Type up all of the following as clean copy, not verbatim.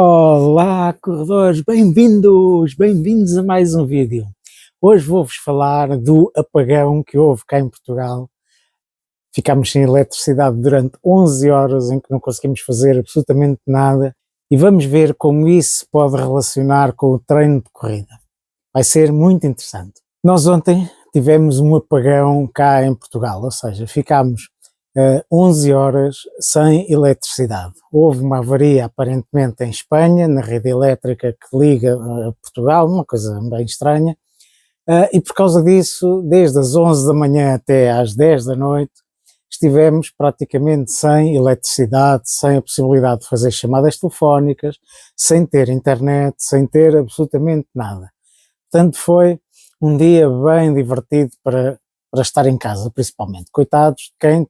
Olá, corredores, bem-vindos a mais um vídeo. Hoje vou-vos falar do apagão que houve cá em Portugal. Ficámos sem eletricidade durante 11 horas em que não conseguimos fazer absolutamente nada e vamos ver como isso se pode relacionar com o treino de corrida. Vai ser muito interessante. Nós ontem tivemos um apagão cá em Portugal, ou seja, ficámos 11 horas sem eletricidade. Houve uma avaria aparentemente em Espanha, na rede elétrica que liga a Portugal, uma coisa bem estranha, e por causa disso, desde as 11 da manhã até às 10 da noite, estivemos praticamente sem eletricidade, sem a possibilidade de fazer chamadas telefónicas, sem ter internet, sem ter absolutamente nada. Portanto, foi um dia bem divertido para estar em casa, principalmente. Coitados de quem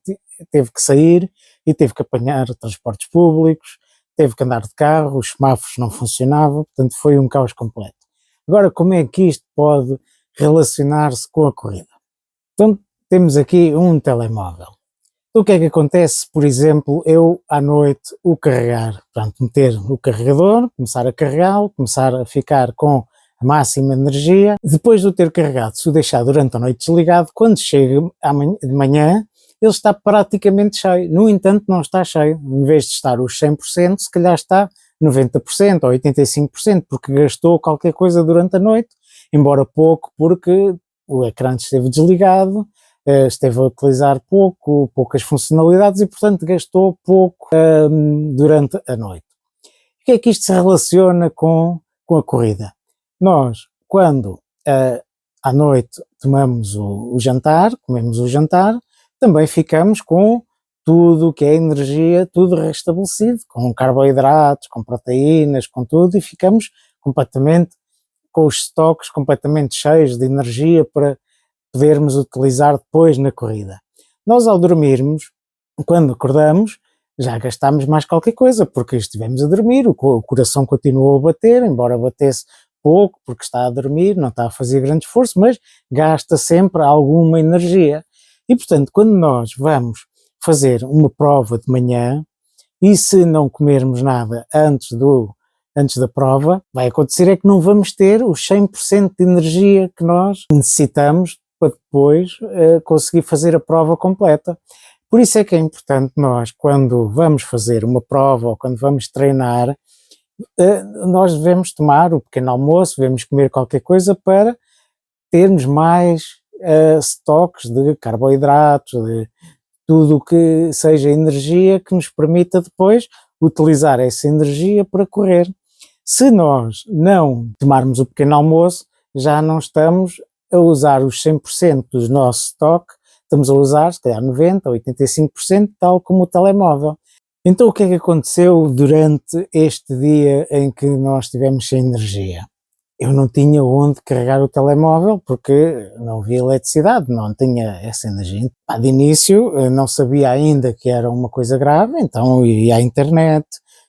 teve que sair e teve que apanhar transportes públicos, teve que andar de carro, os semáforos não funcionavam, portanto foi um caos completo. Agora, como é que isto pode relacionar-se com a corrida? Então, temos aqui um telemóvel. Então, o que é que acontece, por exemplo, eu à noite o carregar, portanto, meter o carregador, começar a carregá-lo, começar a ficar com a máxima energia, depois de o ter carregado, se o deixar durante a noite desligado, quando chega de manhã, ele está praticamente cheio. No entanto, não está cheio. Em vez de estar os 100%, se calhar está 90% ou 85%, porque gastou qualquer coisa durante a noite, embora pouco, porque o ecrã esteve desligado, esteve a utilizar poucas funcionalidades e, portanto, gastou pouco durante a noite. O que é que isto se relaciona com a corrida? Nós, quando à noite tomamos o jantar, comemos o jantar, também ficamos com tudo o que é energia, tudo restabelecido, com carboidratos, com proteínas, com tudo, e ficamos completamente com os estoques completamente cheios de energia para podermos utilizar depois na corrida. Nós, ao dormirmos, quando acordamos, já gastámos mais qualquer coisa, porque estivemos a dormir, o coração continuou a bater, embora batesse pouco, porque está a dormir, não está a fazer grande esforço, mas gasta sempre alguma energia. E, portanto, quando nós vamos fazer uma prova de manhã, e se não comermos nada antes da prova, vai acontecer é que não vamos ter os 100% de energia que nós necessitamos para depois conseguir fazer a prova completa. Por isso é que é importante nós, quando vamos fazer uma prova ou quando vamos treinar, nós devemos tomar o pequeno almoço, devemos comer qualquer coisa para termos mais estoques de carboidratos, de tudo o que seja energia que nos permita depois utilizar essa energia para correr. Se nós não tomarmos o pequeno almoço, já não estamos a usar os 100% do nosso estoque, estamos a usar se calhar 90% ou 85%, tal como o telemóvel. Então o que é que aconteceu durante este dia em que nós estivemos sem energia? Eu não tinha onde carregar o telemóvel porque não havia eletricidade, não tinha essa energia. De início não sabia ainda que era uma coisa grave, então ia à internet,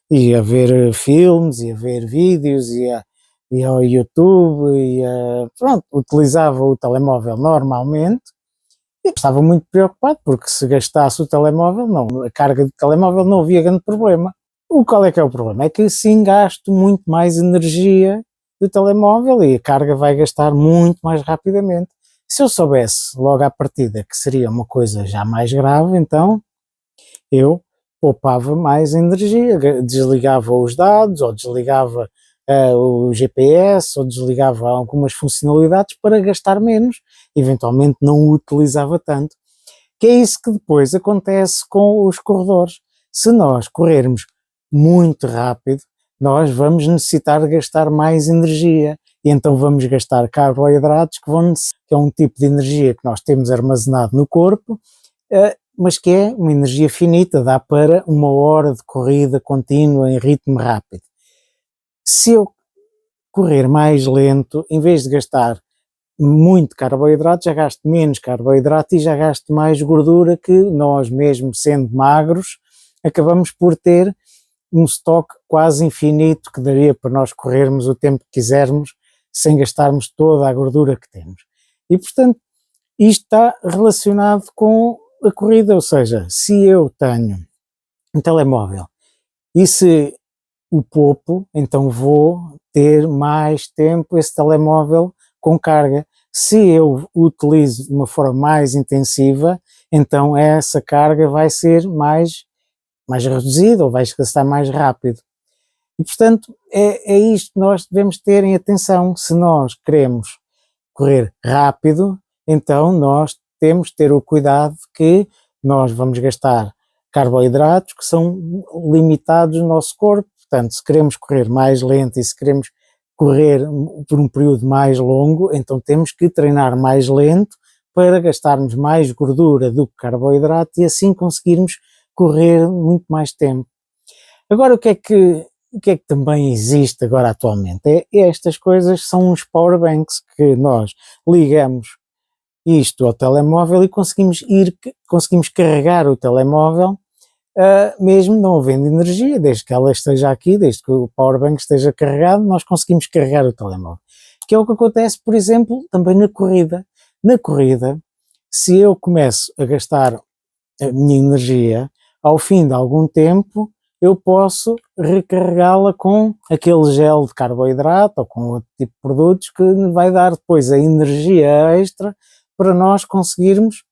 ia ver filmes, ia ver vídeos, ia ao YouTube, pronto, utilizava o telemóvel normalmente e estava muito preocupado porque se gastasse o telemóvel, não, a carga do telemóvel não havia grande problema. Qual é que é o problema? É que sim gasto muito mais energia do telemóvel e a carga vai gastar muito mais rapidamente. Se eu soubesse logo à partida que seria uma coisa já mais grave, então eu poupava mais energia, desligava os dados ou desligava o GPS ou desligava algumas funcionalidades para gastar menos, eventualmente não o utilizava tanto. Que é isso que depois acontece com os corredores. Se nós corrermos muito rápido, nós vamos necessitar de gastar mais energia e então vamos gastar carboidratos que é um tipo de energia que nós temos armazenado no corpo, mas que é uma energia finita, dá para uma hora de corrida contínua em ritmo rápido. Se eu correr mais lento, em vez de gastar muito carboidrato, já gasto menos carboidrato e já gasto mais gordura que nós, mesmo sendo magros, acabamos por ter um estoque quase infinito que daria para nós corrermos o tempo que quisermos sem gastarmos toda a gordura que temos. E, portanto, isto está relacionado com a corrida, ou seja, se eu tenho um telemóvel e se o poupo, então vou ter mais tempo esse telemóvel com carga. Se eu o utilizo de uma forma mais intensiva, então essa carga vai ser mais reduzida ou vai gastar mais rápido. E, portanto, é isto que nós devemos ter em atenção. Se nós queremos correr rápido, então nós temos de ter o cuidado que nós vamos gastar carboidratos que são limitados no nosso corpo. Portanto, se queremos correr mais lento e se queremos correr por um período mais longo, então temos que treinar mais lento para gastarmos mais gordura do que carboidrato e assim conseguirmos correr muito mais tempo. Agora, o que é que também existe agora atualmente? Estas coisas são uns powerbanks que nós ligamos isto ao telemóvel e conseguimos carregar o telemóvel mesmo não havendo energia, desde que ela esteja aqui, desde que o powerbank esteja carregado, nós conseguimos carregar o telemóvel. Que é o que acontece, por exemplo, também na corrida. Na corrida, se eu começo a gastar a minha energia, ao fim de algum tempo, eu posso recarregá-la com aquele gel de carboidrato ou com outro tipo de produtos que vai dar depois a energia extra para nós conseguirmos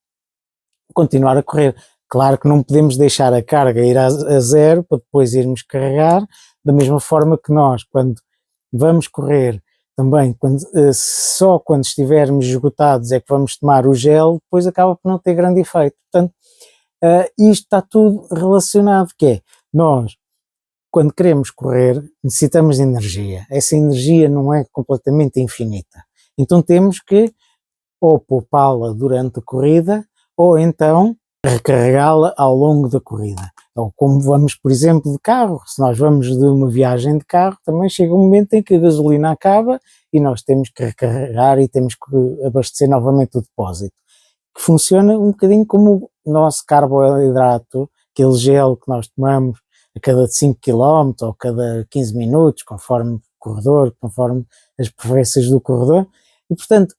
continuar a correr. Claro que não podemos deixar a carga ir a zero para depois irmos carregar, da mesma forma que nós, quando vamos correr, também só quando estivermos esgotados é que vamos tomar o gel, depois acaba por não ter grande efeito. Portanto, isto está tudo relacionado, que é, nós, quando queremos correr, necessitamos de energia. Essa energia não é completamente infinita. Então temos que ou poupá-la durante a corrida, ou então recarregá-la ao longo da corrida. Ou como vamos, por exemplo, de carro, se nós vamos de uma viagem de carro, também chega um momento em que a gasolina acaba e nós temos que recarregar e temos que abastecer novamente o depósito. Que funciona um bocadinho como o nosso carboidrato, aquele gel que nós tomamos a cada 5 km ou a cada 15 minutos, conforme o corredor, conforme as preferências do corredor. E, portanto,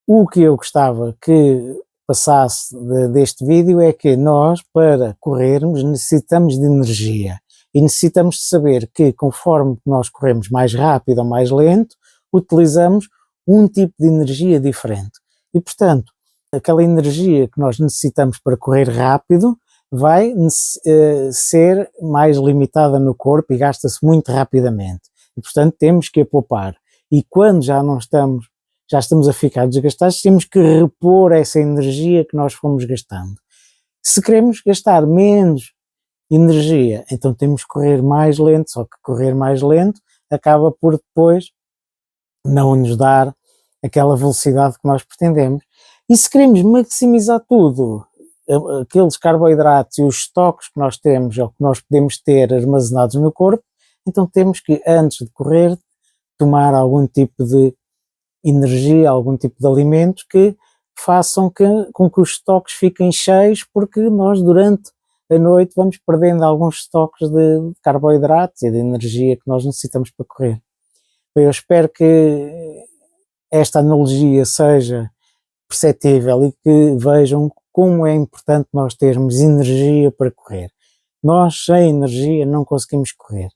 o que eu gostava que passasse deste vídeo é que nós, para corrermos, necessitamos de energia e necessitamos de saber que, conforme nós corremos mais rápido ou mais lento, utilizamos um tipo de energia diferente. E, portanto, aquela energia que nós necessitamos para correr rápido vai ser mais limitada no corpo e gasta-se muito rapidamente. E, portanto, temos que a poupar. E quando já estamos a ficar desgastados, temos que repor essa energia que nós fomos gastando. Se queremos gastar menos energia, então temos que correr mais lento, só que correr mais lento acaba por depois não nos dar aquela velocidade que nós pretendemos. E se queremos maximizar tudo, aqueles carboidratos e os estoques que nós temos ou que nós podemos ter armazenados no corpo, então temos que, antes de correr, tomar algum tipo de energia, algum tipo de alimentos que façam com que os estoques fiquem cheios, porque nós durante a noite vamos perdendo alguns estoques de carboidratos e de energia que nós necessitamos para correr. Eu espero que esta analogia seja perceptível e que vejam como é importante nós termos energia para correr. Nós sem energia não conseguimos correr.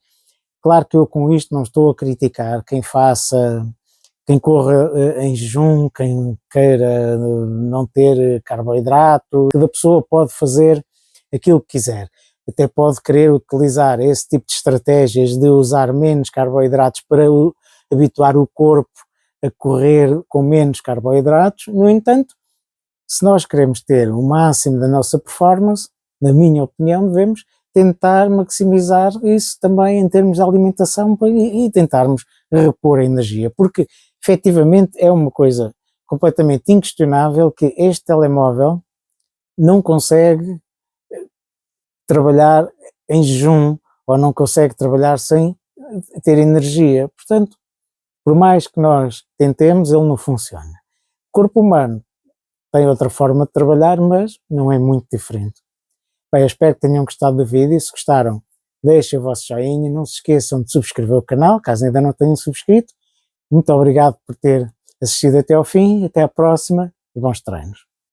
Claro que eu com isto não estou a criticar quem corra em jejum, quem queira não ter carboidrato, cada pessoa pode fazer aquilo que quiser. Até pode querer utilizar esse tipo de estratégias de usar menos carboidratos para habituar o corpo a correr com menos carboidratos. No entanto, se nós queremos ter o máximo da nossa performance, na minha opinião, devemos tentar maximizar isso também em termos de alimentação e tentarmos repor a energia, porque efetivamente é uma coisa completamente inquestionável que este telemóvel não consegue trabalhar em jejum ou não consegue trabalhar sem ter energia. Portanto, por mais que nós tentemos, ele não funciona. O corpo humano tem outra forma de trabalhar, mas não é muito diferente. Bem, eu espero que tenham gostado do vídeo. Se gostaram, deixem o vosso joinha. Não se esqueçam de subscrever o canal, caso ainda não tenham subscrito. Muito obrigado por ter assistido até ao fim. Até à próxima e bons treinos.